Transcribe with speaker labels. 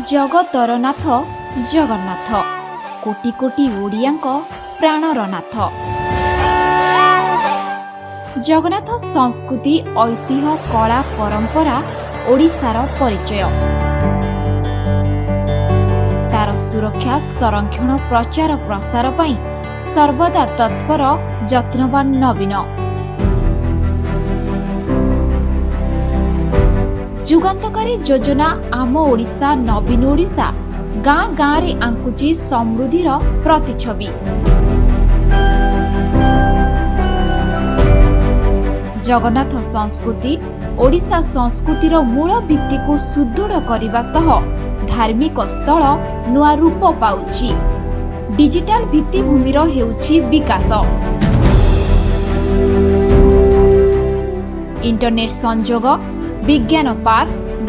Speaker 1: जगतर नाथ जगन्नाथ कोटी कोटी ओडियांक प्राणर नाथ। जगन्नाथ संस्कृति ऐतिह्य कला परंपरा ओडिशार परिचय। तार सुरक्षा संरक्षण प्रचार प्रसार पई सर्वदा तत्पर यत्नवान नवीन। जुगान्तकारी योजना आम ओडिशा नवीन ओडिशा गाँ गाँ रे आंकुची समृद्धिर प्रतिछवि। जगन्नाथ संस्कृति ओडिशा संस्कृतिर मूल भित्ति को सुदृढ़ करने सह धार्मिक स्थल नुआ रूप पाउछि। डिजिटल भित्तिभूमिर हेउछि विकास। इंटरनेट संजोग, विज्ञान पार्क,